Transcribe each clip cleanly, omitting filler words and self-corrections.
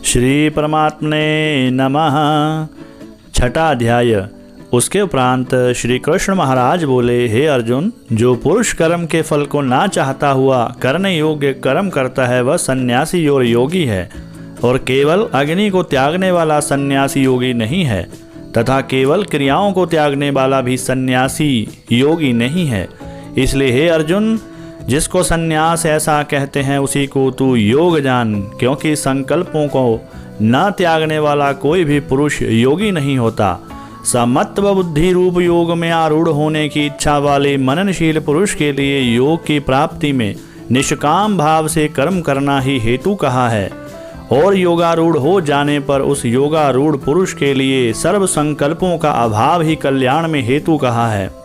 श्री परमात्मने नमः। छठा अध्याय। उसके उपरांत श्री कृष्ण महाराज बोले, हे अर्जुन, जो पुरुष कर्म के फल को ना चाहता हुआ करने योग्य कर्म करता है वह सन्यासी और योगी है, और केवल अग्नि को त्यागने वाला सन्यासी योगी नहीं है, तथा केवल क्रियाओं को त्यागने वाला भी सन्यासी योगी नहीं है। इसलिए हे अर्जुन, जिसको सन्यास ऐसा कहते हैं उसी को तू योग जान, क्योंकि संकल्पों को न त्यागने वाला कोई भी पुरुष योगी नहीं होता। समत्व बुद्धि रूप योग में आरूढ़ होने की इच्छा वाले मननशील पुरुष के लिए योग की प्राप्ति में निष्काम भाव से कर्म करना ही हेतु कहा है, और योगारूढ़ हो जाने पर उस योगारूढ़ पुरुष के लिए सर्व संकल्पों का अभाव ही कल्याण में हेतु कहा है।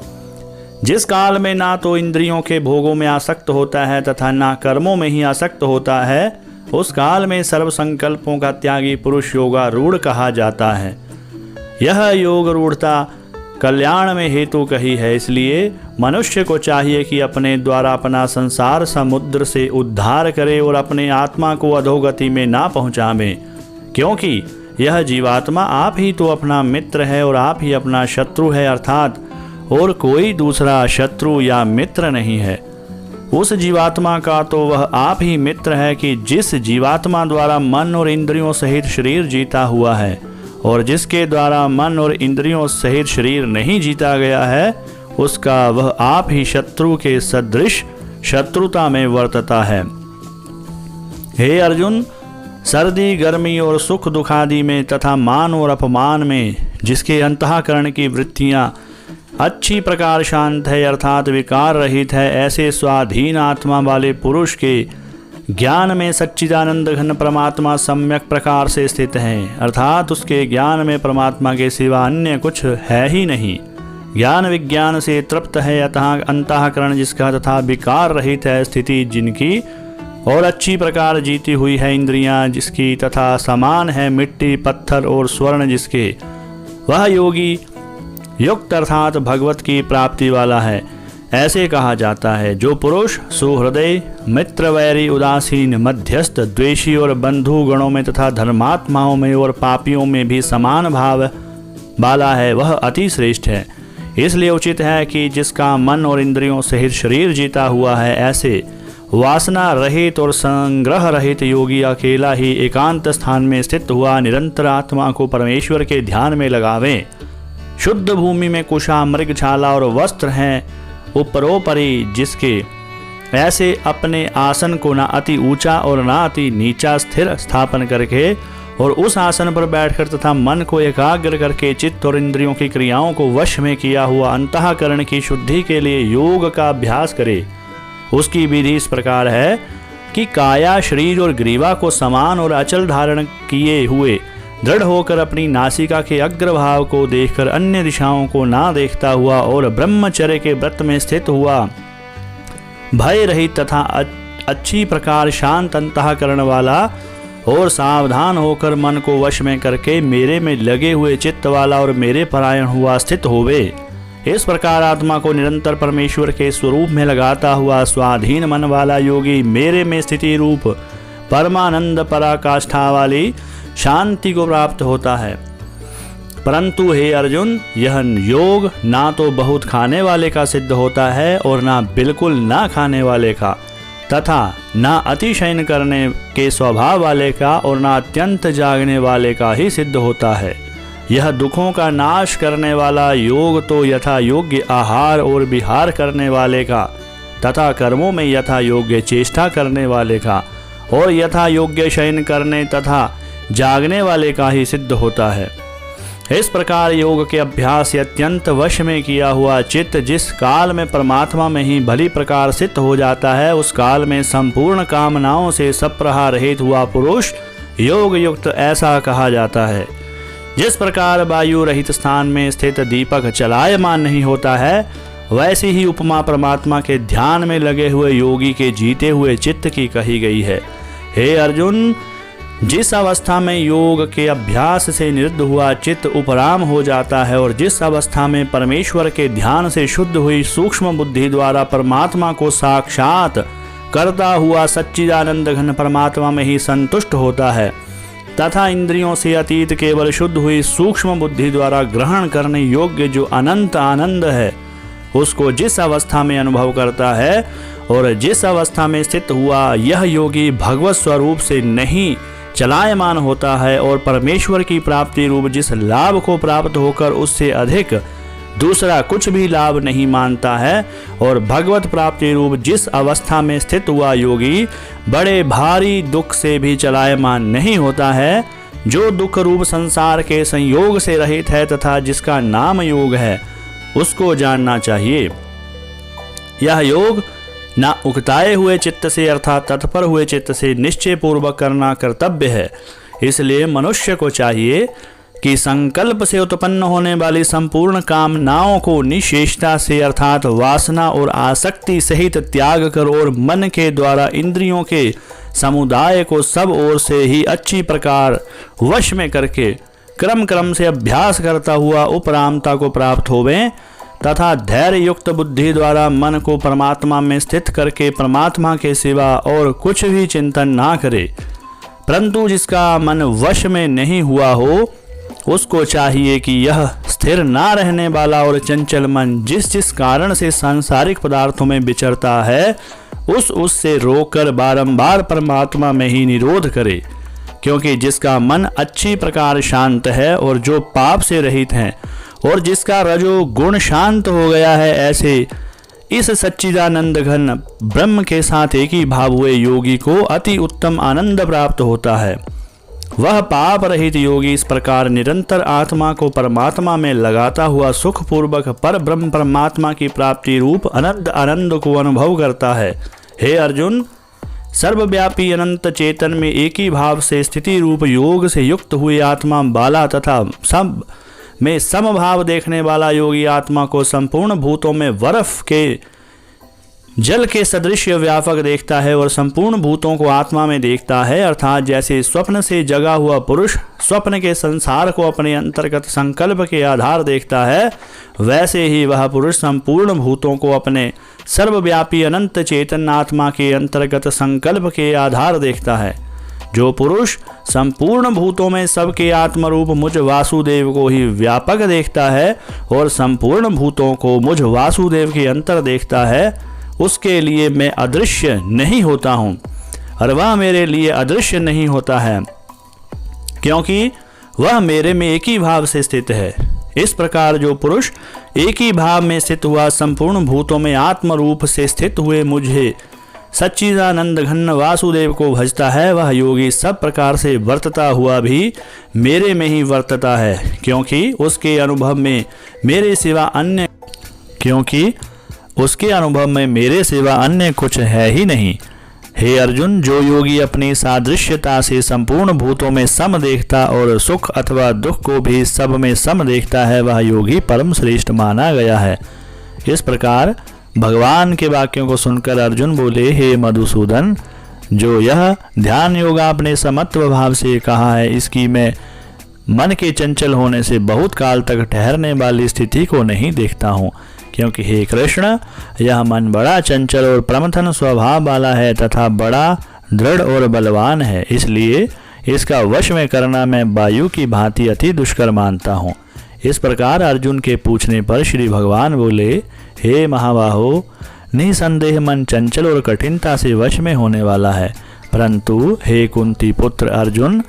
जिस काल में ना तो इंद्रियों के भोगों में आसक्त होता है तथा ना कर्मों में ही आसक्त होता है, उस काल में सर्व संकल्पों का त्यागी पुरुष योगारूढ़ कहा जाता है। यह योग रूढ़ता कल्याण में हेतु कही है। इसलिए मनुष्य को चाहिए कि अपने द्वारा अपना संसार समुद्र से उद्धार करे और अपने आत्मा को अधोगति में ना पहुँचावे, क्योंकि यह जीवात्मा आप ही तो अपना मित्र है और आप ही अपना शत्रु है, अर्थात और कोई दूसरा शत्रु या मित्र नहीं है। उस जीवात्मा का तो वह आप ही मित्र है कि जिस जीवात्मा द्वारा मन और इंद्रियों सहित शरीर जीता हुआ है, और जिसके द्वारा मन और इंद्रियों सहित शरीर नहीं जीता गया है, उसका वह आप ही शत्रु के सदृश शत्रुता में वर्तता है। हे अर्जुन, सर्दी गर्मी और सुख दुखादि में तथा मान और अपमान में जिसके अंतःकरण की वृत्तियाँ अच्छी प्रकार शांत है, अर्थात विकार रहित है, ऐसे स्वाधीन आत्मा वाले पुरुष के ज्ञान में सच्चिदानंद घन परमात्मा सम्यक प्रकार से स्थित है, अर्थात उसके ज्ञान में परमात्मा के सिवा अन्य कुछ है ही नहीं। ज्ञान विज्ञान से तृप्त है, अतः अंतःकरण जिसका तथा विकार रहित है स्थिति जिनकी, और अच्छी प्रकार जीती हुई है इंद्रियां जिसकी, तथा समान है मिट्टी पत्थर और स्वर्ण जिसके, वह योगी युक्त अर्थात भगवत की प्राप्ति वाला है, ऐसे कहा जाता है। जो पुरुष सुहृदय मित्र वैरी उदासीन मध्यस्थ द्वेषी और बंधु गणों में तथा धर्मात्माओं में और पापियों में भी समान भाव वाला है, वह अति श्रेष्ठ है। इसलिए उचित है कि जिसका मन और इंद्रियों सहित शरीर जीता हुआ है, ऐसे वासना रहित और संग्रह रहित योगी अकेला ही एकांत स्थान में स्थित हुआ निरंतर आत्मा को परमेश्वर के ध्यान में लगावे। शुद्ध भूमि में कुशा मृगछाला और वस्त्र हैं उपरोपरि जिसके, ऐसे अपने आसन को ना अति ऊंचा और ना अति नीचा स्थिर स्थापन करके, और उस आसन पर बैठकर तथा मन को एकाग्र करके चित्त और इंद्रियों की क्रियाओं को वश में किया हुआ अंतःकरण की शुद्धि के लिए योग का अभ्यास करे। उसकी विधि इस प्रकार है कि काया शरीर और ग्रीवा को समान और अचल धारण किए हुए दृढ़ होकर अपनी नासिका के अग्रभाव को देखकर अन्य दिशाओं को ना देखता हुआ, और ब्रह्मचर्य के व्रत में स्थित हुआ भय रहित तथा अच्छी प्रकार शांत अंतःकरण वाला, और सावधान होकर मन को वश में करके मेरे में लगे हुए चित्त वाला और मेरे परायण हुआ स्थित होवे। इस प्रकार आत्मा को निरंतर परमेश्वर के स्वरूप में लगाता हुआ स्वाधीन मन वाला योगी मेरे में स्थिति रूप परमानंद पराकाष्ठा वाली शांति को प्राप्त होता है। परंतु हे अर्जुन, यह योग ना तो बहुत खाने वाले का सिद्ध होता है और ना बिल्कुल ना खाने वाले का, तथा ना अतिशयन करने के स्वभाव वाले का और ना अत्यंत जागने वाले का ही सिद्ध होता है। यह दुखों का नाश करने वाला योग तो यथा योग्य आहार और विहार करने वाले का, तथा कर्मों में यथा योग्य चेष्टा करने वाले का, और यथा योग्य शयन करने तथा जागने वाले का ही सिद्ध होता है। इस प्रकार योग के अभ्यास से अत्यंत वश में किया हुआ चित्त जिस काल में परमात्मा में ही भली प्रकार सिद्ध हो जाता है, उस काल में संपूर्ण कामनाओं से सप्रहा रहित हुआ पुरुष योग युक्त ऐसा कहा जाता है। जिस प्रकार वायु रहित स्थान में स्थित दीपक चलायमान नहीं होता है, वैसी ही उपमा परमात्मा के ध्यान में लगे हुए योगी के जीते हुए चित्त की कही गई है। हे अर्जुन, जिस अवस्था में योग के अभ्यास से निरुद्ध हुआ चित्त उपराम हो जाता है, और जिस अवस्था में परमेश्वर के ध्यान से शुद्ध हुई सूक्ष्म बुद्धि द्वारा परमात्मा को साक्षात करता हुआ सच्चिदानंद घन परमात्मा में ही संतुष्ट होता है, तथा इंद्रियों से अतीत केवल शुद्ध हुई सूक्ष्म बुद्धि द्वारा ग्रहण करने योग्य जो अनंत आनंद है, उसको जिस अवस्था में अनुभव करता है और जिस अवस्था में स्थित हुआ यह योगी भगवत स्वरूप से नहीं चलायमान होता है और परमेश्वर की प्राप्ति रूप जिस लाभ को प्राप्त होकर उससे अधिक दूसरा कुछ भी लाभ नहीं मानता है, और भगवत प्राप्ति रूप जिस अवस्था में स्थित हुआ योगी बड़े भारी दुख से भी चलायमान नहीं होता है, जो दुख रूप संसार के संयोग से रहित है तथा जिसका नाम योग है, उसको जानना चाहिए। यह योग ना उकताए हुए चित्त से अर्थात तत्पर हुए चित्त से निश्चय पूर्वक करना कर्तव्य है। इसलिए मनुष्य को चाहिए कि संकल्प से उत्पन्न होने वाली संपूर्ण कामनाओं को निशेषता से अर्थात वासना और आसक्ति सहित त्याग कर और मन के द्वारा इंद्रियों के समुदाय को सब ओर से ही अच्छी प्रकार वश में करके क्रम क्रम से अभ्यास करता हुआ उपरामता को प्राप्त होवे तथा धैर्य युक्त बुद्धि द्वारा मन को परमात्मा में स्थित करके परमात्मा के सिवा और कुछ भी चिंतन ना करे। परंतु जिसका मन वश में नहीं हुआ हो, उसको चाहिए कि यह स्थिर ना रहने वाला और चंचल मन जिस जिस कारण से सांसारिक पदार्थों में विचरता है, उससे रोककर बारंबार परमात्मा में ही निरोध करे। क्योंकि जिसका मन अच्छी प्रकार शांत है और जो पाप से रहित है और जिसका रजो गुण शांत हो गया है, ऐसे इस सच्चिदानंद घन ब्रह्म के साथ एक ही भाव हुए योगी को अति उत्तम आनंद प्राप्त होता है। वह पाप रहित योगी इस प्रकार निरंतर आत्मा को परमात्मा में लगाता हुआ सुख पूर्वक पर ब्रह्म परमात्मा की प्राप्ति रूप अनंत आनंद को अनुभव करता है। हे अर्जुन, सर्वव्यापी अनंत चेतन में एक ही भाव से स्थिति रूप योग से युक्त हुई आत्मा वाला तथा सब में समभाव देखने वाला योगी आत्मा को संपूर्ण भूतों में बर्फ के जल के सदृश व्यापक देखता है और संपूर्ण भूतों को आत्मा में देखता है। अर्थात जैसे स्वप्न से जगा हुआ पुरुष स्वप्न के संसार को अपने अंतर्गत संकल्प के आधार देखता है, वैसे ही वह पुरुष संपूर्ण भूतों को अपने सर्वव्यापी अनंत चेतन आत्मा के अंतर्गत संकल्प के आधार देखता है। जो पुरुष संपूर्ण भूतों में सबके आत्मरूप मुझ वासुदेव को ही व्यापक देखता है और संपूर्ण भूतों को मुझ वासुदेव के अंतर देखता है, उसके लिए मैं अदृश्य नहीं होता हूँ और वह मेरे लिए अदृश्य नहीं होता है, क्योंकि वह मेरे में एक ही भाव से स्थित है। इस प्रकार जो पुरुष एक ही भाव में स्थित हुआ संपूर्ण भूतों में आत्म रूप से स्थित हुए मुझे सच्चिदानंद घन वासुदेव को भजता है, वह योगी सब प्रकार से वर्तता हुआ भी मेरे में ही वर्तता है, क्योंकि उसके अनुभव में मेरे सिवा अन्य कुछ है ही नहीं। हे अर्जुन, जो योगी अपनी सादृश्यता से संपूर्ण भूतों में सम देखता और सुख अथवा दुख को भी सब में सम देखता है, वह योगी परम श्रेष्ठ माना गया है। इस प्रकार भगवान के वाक्यों को सुनकर अर्जुन बोले, हे मधुसूदन, जो यह ध्यान योग आपने समत्व भाव से कहा है, इसकी मैं मन के चंचल होने से बहुत काल तक ठहरने वाली स्थिति को नहीं देखता हूँ, क्योंकि हे कृष्ण, यह मन बड़ा चंचल और प्रमथन स्वभाव वाला है तथा बड़ा दृढ़ और बलवान है, इसलिए इसका वश में करना मैं वायु की भांति अति दुष्कर मानता हूँ। इस प्रकार अर्जुन के पूछने पर श्री भगवान बोले, हे महाबाहो, निसंदेह मन चंचल और कठिनता से वश में होने वाला है, परंतु हे कुंती पुत्र अर्जुन,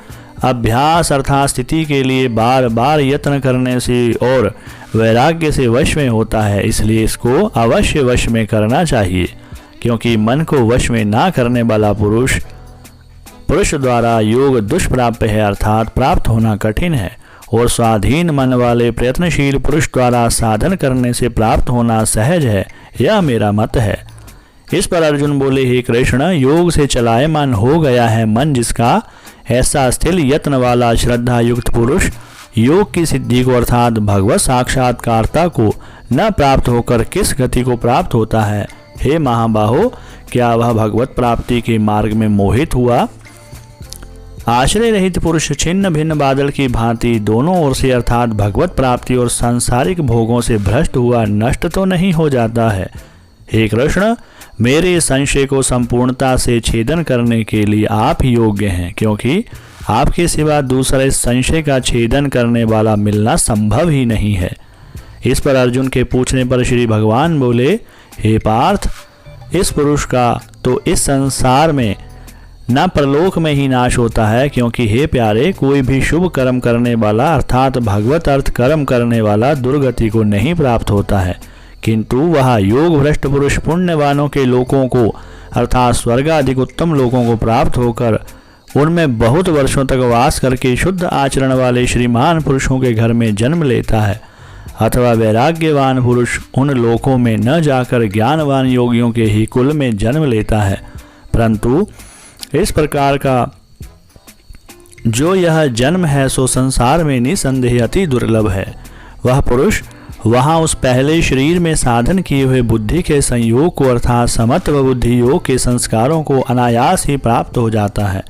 अभ्यास अर्थात स्थिति के लिए बार बार यत्न करने से और वैराग्य से वश में होता है, इसलिए इसको अवश्य वश में करना चाहिए। क्योंकि मन को वश में ना करने वाला पुरुष द्वारा योग दुष्प्राप्त है, अर्थात प्राप्त होना कठिन है, और स्वाधीन मन वाले प्रयत्नशील पुरुष द्वारा साधन करने से प्राप्त होना सहज है, यह मेरा मत है। इस पर अर्जुन बोले, हे कृष्ण, योग से चलायमान हो गया है मन जिसका, ऐसा स्थिर यत्न वाला श्रद्धा युक्त पुरुष योग की सिद्धि को अर्थात भगवत साक्षात्कारता को न प्राप्त होकर किस गति को प्राप्त होता है? हे महाबाहो, क्या वह भगवत प्राप्ति के मार्ग में मोहित हुआ? आश्रय रहित पुरुष छिन्न भिन्न बादल की भांति दोनों ओर से अर्थात भगवत प्राप्ति और सांसारिक भोगों से भ्रष्ट हुआ नष्ट तो नहीं हो जाता है। हे कृष्ण, मेरे संशय को संपूर्णता से छेदन करने के लिए आप ही योग्य हैं, क्योंकि आपके सिवा दूसरे संशय का छेदन करने वाला मिलना संभव ही नहीं है। इस पर अर्जुन के पूछने पर श्री भगवान बोले, हे पार्थ, इस पुरुष का तो इस संसार में न परलोक में ही नाश होता है, क्योंकि हे प्यारे, कोई भी शुभ कर्म करने वाला अर्थात भगवत अर्थ कर्म करने वाला दुर्गति को नहीं प्राप्त होता है, किंतु वह योग भ्रष्ट पुरुष पुण्यवानों के लोकों को अर्थात स्वर्ग आदि उत्तम लोकों को प्राप्त होकर उनमें बहुत वर्षों तक वास करके शुद्ध आचरण वाले श्रीमान पुरुषों के घर में जन्म लेता है, अथवा वैराग्यवान पुरुष उन लोकों में न जाकर ज्ञानवान योगियों के ही कुल में जन्म लेता है। परंतु इस प्रकार का जो यह जन्म है सो संसार में निसंदेह अति दुर्लभ है। वह पुरुष वहाँ उस पहले शरीर में साधन किए हुए बुद्धि के संयोग को अर्थात समत्व बुद्धि योग के संस्कारों को अनायास ही प्राप्त हो जाता है,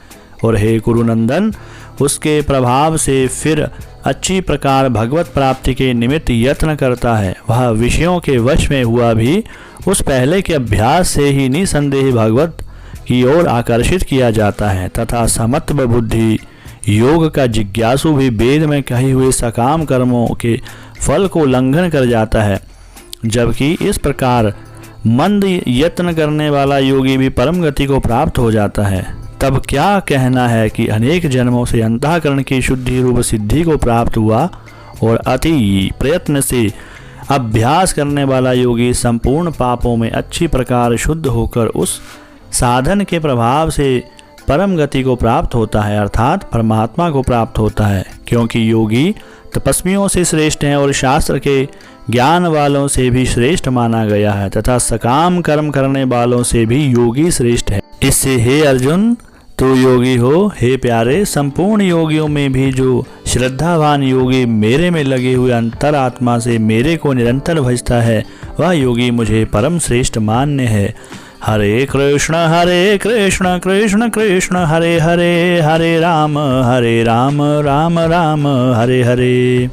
और हे कुरुनंदन, उसके प्रभाव से फिर अच्छी प्रकार भगवत प्राप्ति के निमित्त यत्न करता है। वह विषयों के वश में हुआ भी उस पहले के अभ्यास से ही निसंदेह भगवत की ओर आकर्षित किया जाता है, तथा समत्व बुद्धि योग का जिज्ञासु भी वेद में कहे हुए सकाम कर्मों के फल को उल्लंघन कर जाता है। जबकि इस प्रकार मंद यत्न करने वाला योगी भी परम गति को प्राप्त हो जाता है। तब क्या कहना है कि अनेक जन्मों से अंतःकरण की शुद्धि रूप सिद्धि को प्राप्त हुआ और अति प्रयत्न से अभ्यास करने वाला योगी संपूर्ण पापों में अच्छी प्रकार शुद्ध होकर उस साधन के प्रभाव से परम गति को प्राप्त होता है, अर्थात परमात्मा को प्राप्त होता है। क्योंकि योगी तपस्वियों से श्रेष्ठ हैं और शास्त्र के ज्ञान वालों से भी श्रेष्ठ माना गया है, तथा सकाम कर्म करने वालों से भी योगी श्रेष्ठ है। इससे हे अर्जुन, तू योगी हो। हे प्यारे, संपूर्ण योगियों में भी जो श्रद्धावान योगी मेरे में लगे हुए अंतरात्मा से मेरे को निरंतर भजता है, वह योगी मुझे परम श्रेष्ठ मान्य है। हरे कृष्ण कृष्ण कृष्ण हरे हरे, हरे राम राम राम हरे हरे।